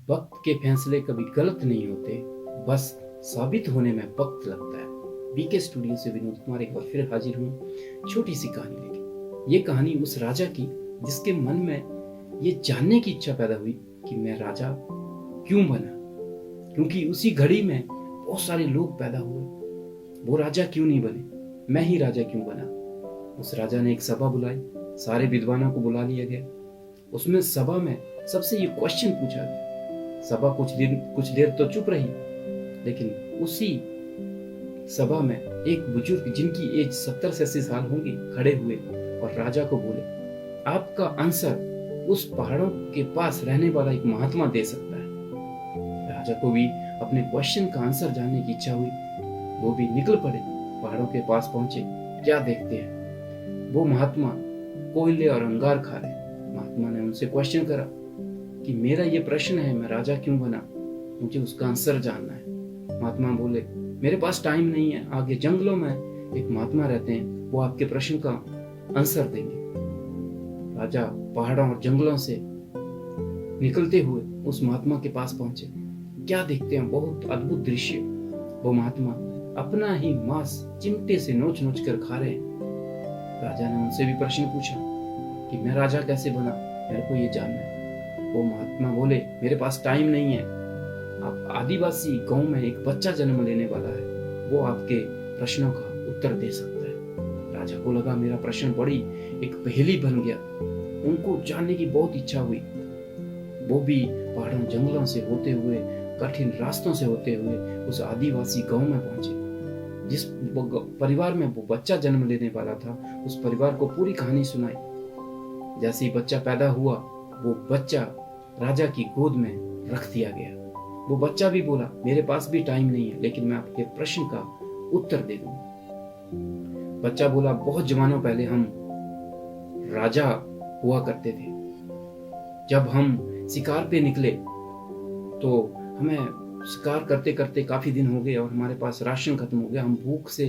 वक्त के फैसले कभी गलत नहीं होते, बस साबित होने में वक्त लगता है। बीके स्टूडियो से विनोद कुमार एक बार फिर हाजिर हूँ छोटी सी कहानी लेके। ये कहानी उस राजा की जिसके मन में ये जानने की इच्छा पैदा हुई कि मैं राजा क्यों बना, क्योंकि उसी घड़ी में बहुत सारे लोग पैदा हुए। वो राजा क्यों नहीं बने, मैं ही राजा क्यों बना। उस राजा ने एक सभा बुलाई, सारे विद्वानों को बुला लिया गया। उसमें सभा में सबसे ये क्वेश्चन पूछा गया। सभा कुछ देर तो चुप रही, लेकिन उसी सभा में एक बुजुर्ग जिनकी एज 70 से 80 साल होंगी खड़े हुए और राजा को बोले, आपका आंसर उस पहाड़ों के पास रहने वाला एक महात्मा दे सकता है। राजा को भी अपने क्वेश्चन का आंसर जानने की इच्छा हुई। वो भी निकल पड़े, पहाड़ों के पास पहुंचे। क्या देखते हैं, वो महात्मा कोयले और अंगार खा रहे। महात्मा ने उनसे क्वेश्चन करा कि मेरा ये प्रश्न है, मैं राजा क्यों बना, मुझे उसका आंसर जानना है। महात्मा बोले, मेरे पास टाइम नहीं है, आगे जंगलों में एक महात्मा रहते हैं, वो आपके प्रश्न का आंसर देंगे। राजा पहाड़ों और जंगलों से निकलते हुए उस महात्मा के पास पहुंचे। क्या देखते हैं, बहुत अद्भुत दृश्य। वो महात्मा अपना ही मांस चिमटे से नोच नोच कर खा रहे हैं। राजा ने उनसे भी प्रश्न पूछा कि मैं राजा कैसे बना, मेरे को ये जानना है। वो महात्मा बोले, मेरे पास टाइम नहीं है, आप आदिवासी गांव में एक बच्चा जन्म लेने वाला है, वो आपके प्रश्नों का उत्तर दे सकता है। राजा को लगा मेरा प्रश्न बड़ी एक पहेली बन गया। उनको जानने की बहुत इच्छा हुई। वो भी पहाड़ों जंगलों से होते हुए, कठिन रास्तों से होते हुए उस आदिवासी गांव में पहुंचे। जिस परिवार में वो बच्चा जन्म लेने वाला था, उस परिवार को पूरी कहानी सुनाई। जैसे ही बच्चा पैदा हुआ, वो बच्चा राजा की गोद में रख दिया गया। वो बच्चा भी बोला, मेरे पास भी टाइम नहीं है, लेकिन मैं आपके प्रश्न का उत्तर दे दूंगा। बच्चा बोला, बहुत जमानों पहले हम राजा हुआ करते थे। जब हम शिकार पे निकले तो हमें शिकार करते करते काफी दिन हो गए और हमारे पास राशन खत्म हो गया। हम भूख से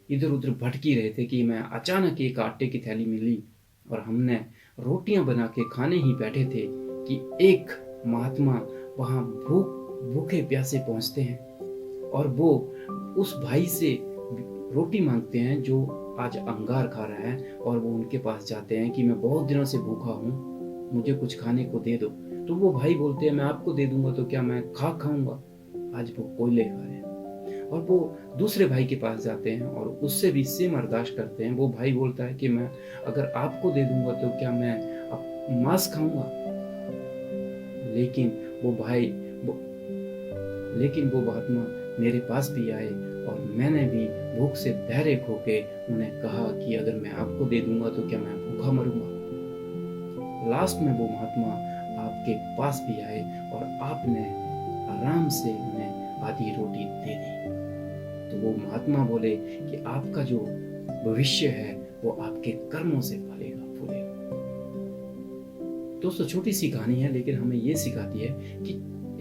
इधर उधर भटकी रहे थे कि मैं अचानक एक आटे की थैली मिली और हमने रोटियां बना के खाने ही बैठे थे कि एक महात्मा वहां भूखे प्यासे पहुंचते हैं और वो उस भाई से रोटी मांगते हैं जो आज अंगार खा रहा है, और वो उनके पास जाते हैं कि मैं बहुत दिनों से भूखा हूँ, मुझे कुछ खाने को दे दो। तो वो भाई बोलते हैं, मैं आपको दे दूंगा तो क्या मैं खाऊंगा। आज वो कोयले खा रहे हैं। और वो दूसरे भाई के पास जाते हैं और उससे भी सेम अरदास करते हैं। वो भाई बोलता है कि मैं अगर आपको दे दूंगा तो क्या मैं मांस खाऊंगा। लेकिन वो महात्मा मेरे पास भी आए और मैंने भी भूख से बहरे होके उन्हें कहा कि अगर मैं आपको दे दूंगा तो क्या मैं भूखा मरूंगा। लास्ट में वो महात्मा आपके पास भी आए और आपने आराम से उन्हें आधी रोटी दे दी। तो वो महात्मा बोले कि आपका जो भविष्य है वो आपके कर्मों से फलेगा फूलेगा। दोस्तों, छोटी सी कहानी है, लेकिन हमें ये सिखाती है कि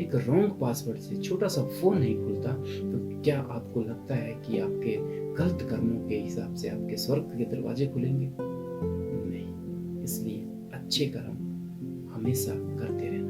एक रॉन्ग पासवर्ड से छोटा सा फोन नहीं खुलता। तो क्या आपको लगता है कि आपके गलत कर्मों के हिसाब से आपके स्वर्ग के दरवाजे खुलेंगे? नहीं। इसलिए अच्छे कर्म हमेशा करते रहना।